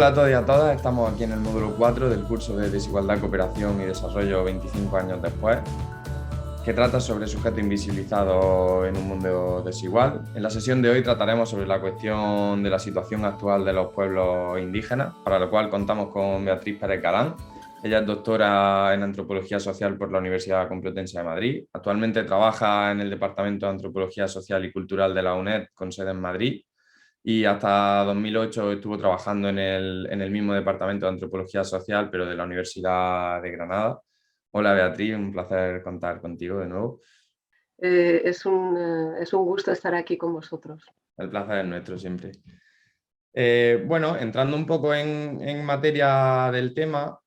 Hola a todos y a todas, estamos aquí en el módulo 4 del curso de Desigualdad, Cooperación y Desarrollo 25 años después, que trata sobre sujetos invisibilizados en un mundo desigual. En la sesión de hoy trataremos sobre la cuestión de la situación actual de los pueblos indígenas, para lo cual contamos con Beatriz Pérez Galán. Ella es doctora en Antropología Social por la Universidad Complutense de Madrid. Actualmente trabaja en el Departamento de Antropología Social y Cultural de la UNED, con sede en Madrid, y hasta 2008 estuvo trabajando en el mismo departamento de antropología social, pero de la Universidad de Granada. Hola Beatriz, un placer contar contigo de nuevo. Es un gusto estar aquí con vosotros. El placer es nuestro siempre. Bueno, entrando un poco en materia del tema,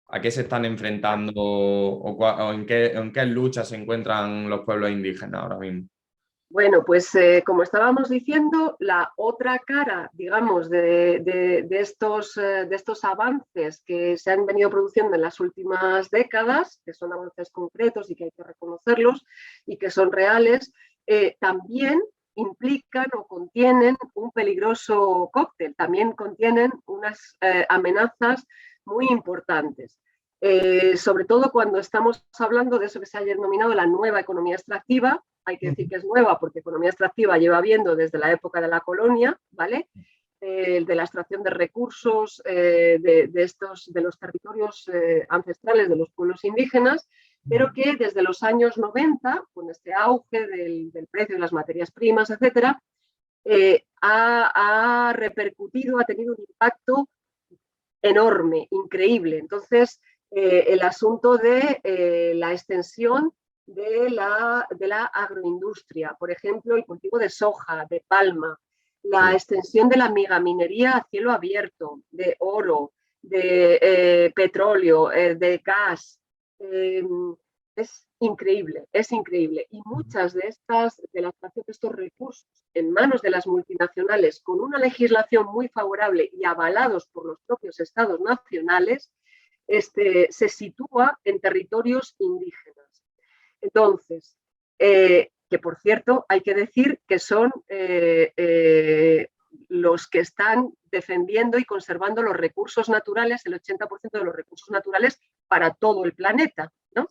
¿a qué se están enfrentando o en qué luchas se encuentran los pueblos indígenas ahora mismo? Bueno, pues como estábamos diciendo, la otra cara, digamos, de estos avances que se han venido produciendo en las últimas décadas, que son avances concretos y que hay que reconocerlos y que son reales, también implican o contienen un peligroso cóctel, también contienen unas amenazas muy importantes. Sobre todo cuando estamos hablando de eso que se ha denominado la nueva economía extractiva. Hay que decir que es nueva porque economía extractiva lleva habiendo desde la época de la colonia, ¿vale? De la extracción de recursos de los territorios ancestrales de los pueblos indígenas, pero que desde los años 90, con este auge del precio de las materias primas, etcétera, ha repercutido, ha tenido un impacto enorme, increíble. Entonces, el asunto de la extensión de la agroindustria, por ejemplo, el cultivo de soja, de palma, la extensión de la megaminería a cielo abierto, de oro, de petróleo, de gas. Es increíble, es increíble. Y muchas de la extracción de estos recursos en manos de las multinacionales, con una legislación muy favorable y avalados por los propios estados nacionales, se sitúa en territorios indígenas. Entonces, que por cierto, hay que decir que son los que están defendiendo y conservando los recursos naturales, el 80% de los recursos naturales para todo el planeta, ¿no?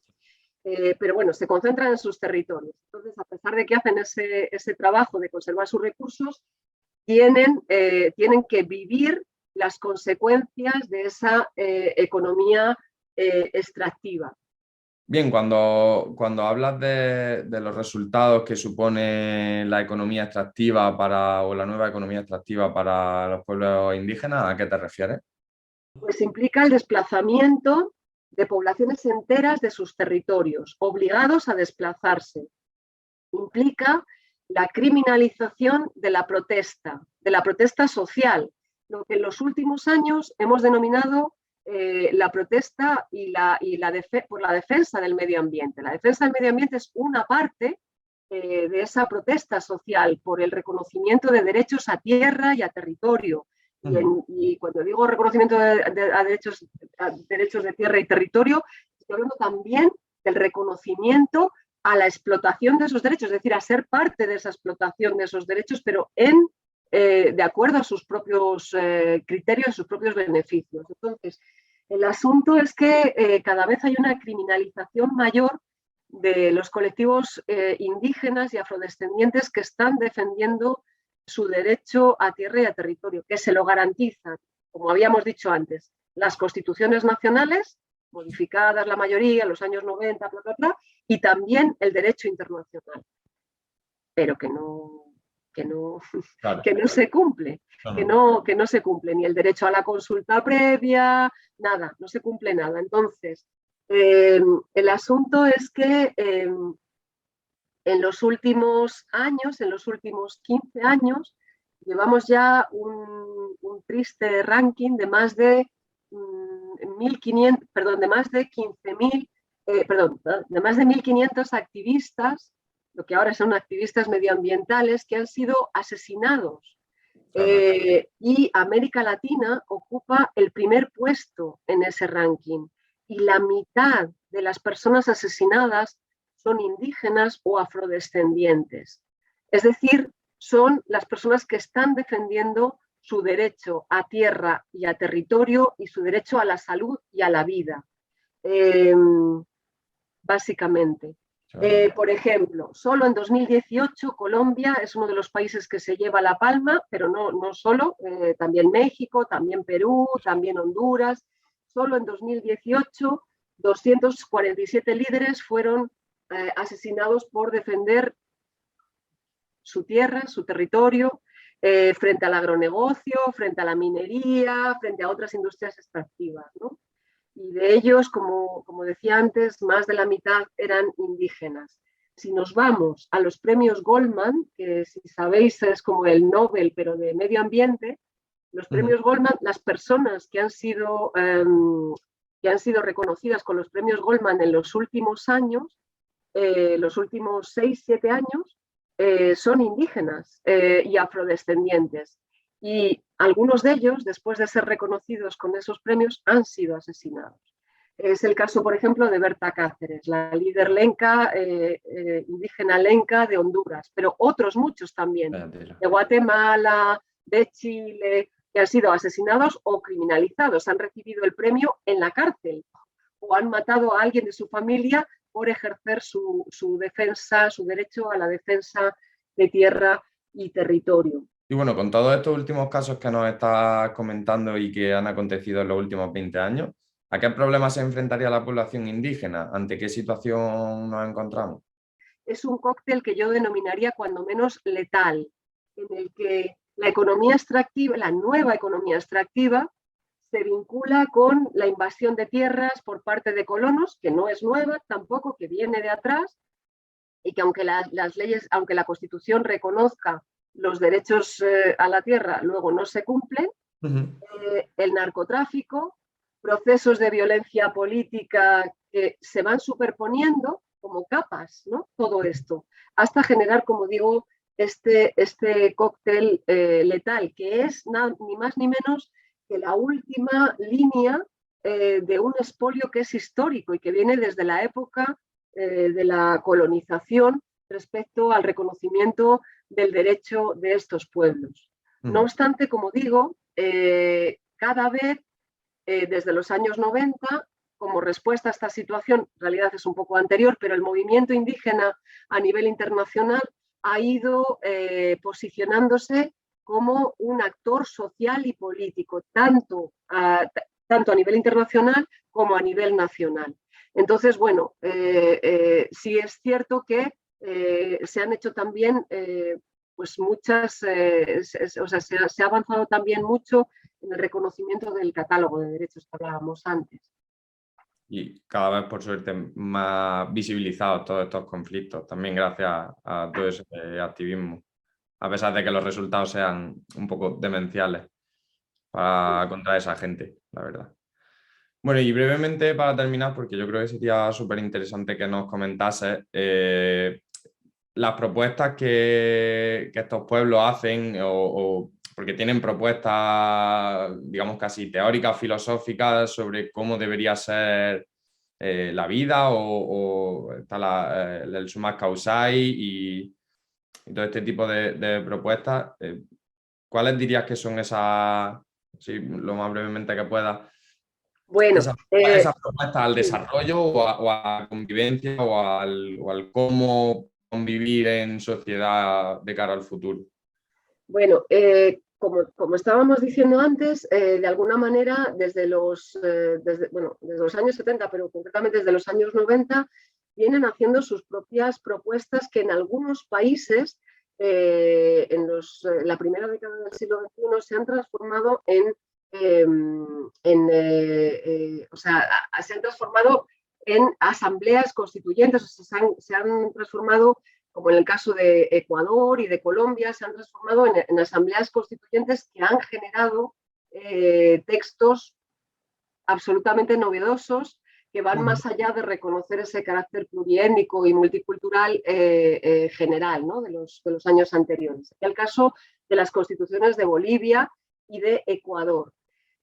Pero bueno, se concentran en sus territorios. Entonces, a pesar de que hacen ese trabajo de conservar sus recursos, tienen que vivir las consecuencias de esa economía extractiva. Bien, cuando hablas de los resultados que supone la economía extractiva o la nueva economía extractiva para los pueblos indígenas, ¿a qué te refieres? Pues implica el desplazamiento de poblaciones enteras de sus territorios, obligados a desplazarse. Implica la criminalización de la protesta social, lo que en los últimos años hemos denominado la protesta por la defensa del medio ambiente. La defensa del medio ambiente es una parte de esa protesta social por el reconocimiento de derechos a tierra y a territorio. Y cuando digo reconocimiento de derechos de tierra y territorio, estoy hablando también del reconocimiento a la explotación de esos derechos, es decir, a ser parte de esa explotación de esos derechos, pero de acuerdo a sus propios criterios, a sus propios beneficios. Entonces, el asunto es que cada vez hay una criminalización mayor de los colectivos indígenas y afrodescendientes que están defendiendo su derecho a tierra y a territorio, que se lo garantizan, como habíamos dicho antes, las constituciones nacionales, modificadas la mayoría en los años 90, bla, bla, bla, y también el derecho internacional, pero que no Claro. que no se cumple, que no se cumple ni el derecho a la consulta previa, nada, no se cumple nada. Entonces, el asunto es que en los últimos años, en los últimos 15 años, llevamos ya un triste ranking de más de 1.500, perdón, de más de 15.000, de más de 1.500 activistas, lo que ahora son activistas medioambientales, que han sido asesinados. Y América Latina ocupa el primer puesto en ese ranking. Y la mitad de las personas asesinadas son indígenas o afrodescendientes. Es decir, son las personas que están defendiendo su derecho a tierra y a territorio y su derecho a la salud y a la vida, básicamente. Por ejemplo, solo en 2018 Colombia es uno de los países que se lleva la palma, pero no solo, también México, también Perú, también Honduras. Solo en 2018 247 líderes fueron asesinados por defender su tierra, su territorio, frente al agronegocio, frente a la minería, frente a otras industrias extractivas, ¿no? Y de ellos, como decía antes, más de la mitad eran indígenas. Si nos vamos a los premios Goldman, que si sabéis es como el Nobel, pero de medio ambiente, los premios Goldman, las personas que han sido reconocidas con los premios Goldman en los últimos años, los últimos 6, 7 años, son indígenas y afrodescendientes. Y algunos de ellos, después de ser reconocidos con esos premios, han sido asesinados. Es el caso, por ejemplo, de Berta Cáceres, la líder lenca, indígena lenca de Honduras, pero otros muchos también, de Guatemala, de Chile, que han sido asesinados o criminalizados, han recibido el premio en la cárcel o han matado a alguien de su familia por ejercer su defensa, su derecho a la defensa de tierra y territorio. Y bueno, con todos estos últimos casos que nos estás comentando y que han acontecido en los últimos 20 años, ¿a qué problemas se enfrentaría la población indígena? ¿Ante qué situación nos encontramos? Es un cóctel que yo denominaría cuando menos letal, en el que la economía extractiva, la nueva economía extractiva, se vincula con la invasión de tierras por parte de colonos, que no es nueva tampoco, que viene de atrás, y que aunque las leyes, aunque la Constitución reconozca los derechos a la tierra, luego no se cumplen. El narcotráfico, procesos de violencia política que se van superponiendo como capas, ¿no? Todo esto, hasta generar, como digo, este cóctel letal, que es ni más ni menos que la última línea de un expolio que es histórico y que viene desde la época de la colonización respecto al reconocimiento del derecho de estos pueblos. No obstante, como digo, cada vez desde los años 90, como respuesta a esta situación, en realidad es un poco anterior, pero el movimiento indígena a nivel internacional ha ido posicionándose como un actor social y político, tanto a nivel internacional como a nivel nacional. Entonces, bueno, sí es cierto que se han hecho también pues muchas, o sea, se ha avanzado también mucho en el reconocimiento del catálogo de derechos que hablábamos antes. Y cada vez, por suerte, más visibilizados todos estos conflictos, también gracias a todo ese activismo, a pesar de que los resultados sean un poco demenciales contra esa gente, la verdad. Bueno, y brevemente para terminar, porque yo creo que sería súper interesante que nos comentases las propuestas que estos pueblos hacen, porque tienen propuestas, digamos, casi teóricas, filosóficas sobre cómo debería ser la vida, o está el Sumas Causai y todo este tipo de propuestas. ¿Cuáles dirías que son esas, sí, lo más brevemente que puedas, bueno, esas propuestas al desarrollo o a convivencia o al cómo convivir en sociedad de cara al futuro? Bueno, como estábamos diciendo antes, de alguna manera desde los años 70, pero concretamente desde los años 90, vienen haciendo sus propias propuestas que en algunos países, en la primera década del siglo XXI, se han transformado se han transformado en asambleas constituyentes, o sea, se han transformado, como en el caso de Ecuador y de Colombia, se han transformado en asambleas constituyentes que han generado textos absolutamente novedosos que van más allá de reconocer ese carácter pluriétnico y multicultural general, ¿no? de los años anteriores. En el caso de las constituciones de Bolivia y de Ecuador.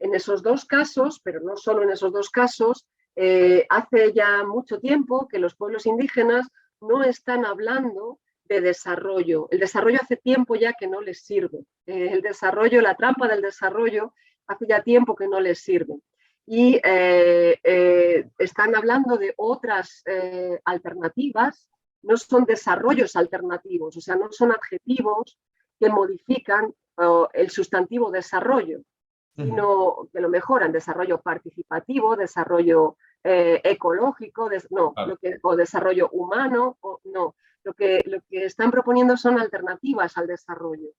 En esos dos casos, pero no solo en esos dos casos, hace ya mucho tiempo que los pueblos indígenas no están hablando de desarrollo. El desarrollo hace tiempo ya que no les sirve. El desarrollo, la trampa del desarrollo, hace ya tiempo que no les sirve. Y están hablando de otras alternativas, no son desarrollos alternativos, o sea, no son adjetivos que modifican el sustantivo desarrollo, sino que lo mejoran: desarrollo participativo, desarrollo ecológico, o desarrollo humano, no. Lo que están proponiendo son alternativas al desarrollo.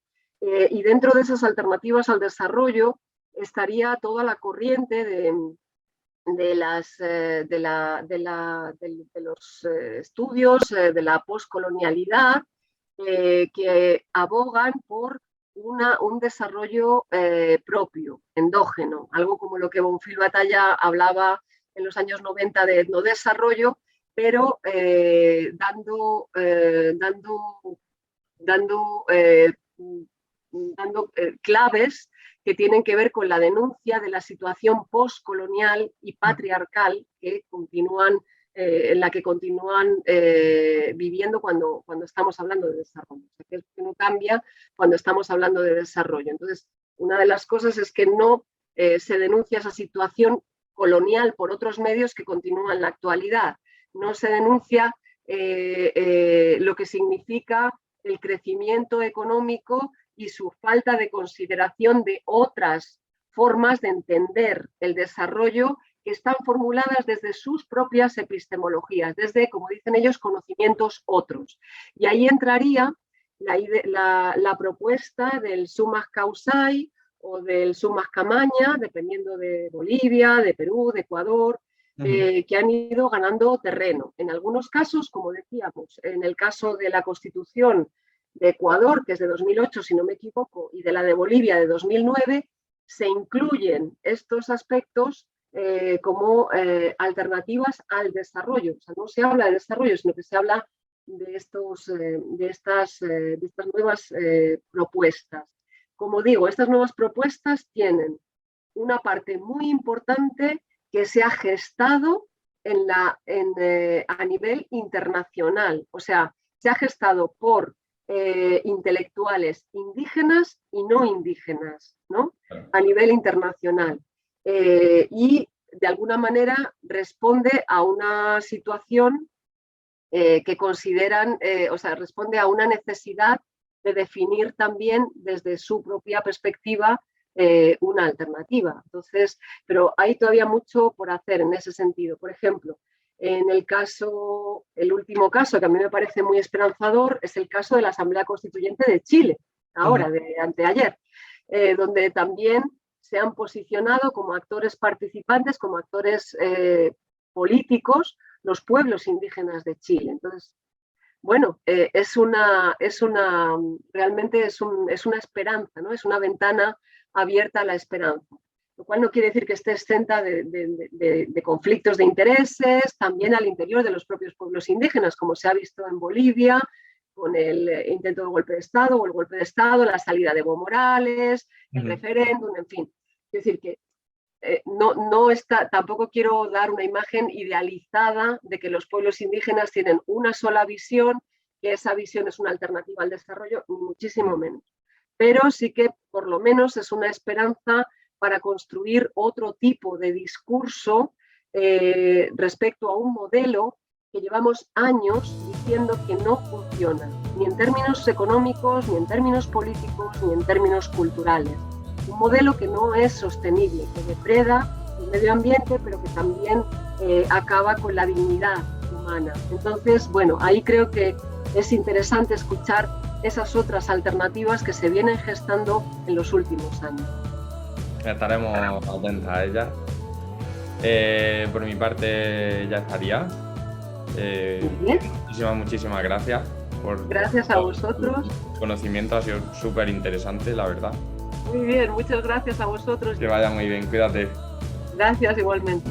Y dentro de esas alternativas al desarrollo estaría toda la corriente de los estudios de la poscolonialidad, que abogan por un desarrollo propio, endógeno, algo como lo que Bonfil Batalla hablaba en los años 90 de etnodesarrollo, pero dando claves que tienen que ver con la denuncia de la situación postcolonial y patriarcal que continúan, en la que continúan viviendo cuando estamos hablando de desarrollo. O sea, que no cambia cuando estamos hablando de desarrollo. Entonces, una de las cosas es que no se denuncia esa situación colonial por otros medios que continúan en la actualidad. No se denuncia lo que significa el crecimiento económico y su falta de consideración de otras formas de entender el desarrollo que están formuladas desde sus propias epistemologías, desde, como dicen ellos, conocimientos otros. Y ahí entraría la propuesta del summa causae o del summa camaña, dependiendo de Bolivia, de Perú, de Ecuador, que han ido ganando terreno. En algunos casos, como decíamos, en el caso de la Constitución de Ecuador, que es de 2008, si no me equivoco, y de la de Bolivia de 2009, se incluyen estos aspectos como alternativas al desarrollo. O sea, no se habla de desarrollo, sino que se habla de estas nuevas propuestas. Como digo, estas nuevas propuestas tienen una parte muy importante que se ha gestado a nivel internacional. O sea, se ha gestado por intelectuales indígenas y no indígenas, ¿no? A nivel internacional. Y de alguna manera responde a una situación que consideran, o sea, responde a una necesidad de definir también desde su propia perspectiva una alternativa. Entonces, pero hay todavía mucho por hacer en ese sentido. Por ejemplo, en el último caso que a mí me parece muy esperanzador es el caso de la Asamblea Constituyente de Chile, ahora, de anteayer, donde también se han posicionado como actores participantes, como actores políticos, los pueblos indígenas de Chile. Entonces, bueno, realmente es una esperanza, ¿no? Es una ventana abierta a la esperanza, lo cual no quiere decir que esté exenta de conflictos de intereses, también al interior de los propios pueblos indígenas, como se ha visto en Bolivia, con el intento de golpe de Estado o el golpe de Estado, la salida de Evo Morales, el referéndum, en fin. Es decir, que tampoco quiero dar una imagen idealizada de que los pueblos indígenas tienen una sola visión, que esa visión es una alternativa al desarrollo, ni muchísimo menos. Pero sí que por lo menos es una esperanza para construir otro tipo de discurso respecto a un modelo que llevamos años diciendo que no funciona, ni en términos económicos, ni en términos políticos, ni en términos culturales. Un modelo que no es sostenible, que depreda el medio ambiente, pero que también acaba con la dignidad humana. Entonces, bueno, ahí creo que es interesante escuchar esas otras alternativas que se vienen gestando en los últimos años. Estaremos atentos a ellas. Por mi parte ya estaría. Muchísimas gracias. Gracias a vosotros. Tu conocimiento ha sido súper interesante, la verdad. Muy bien, muchas gracias a vosotros. Que vaya muy bien, cuídate. Gracias igualmente.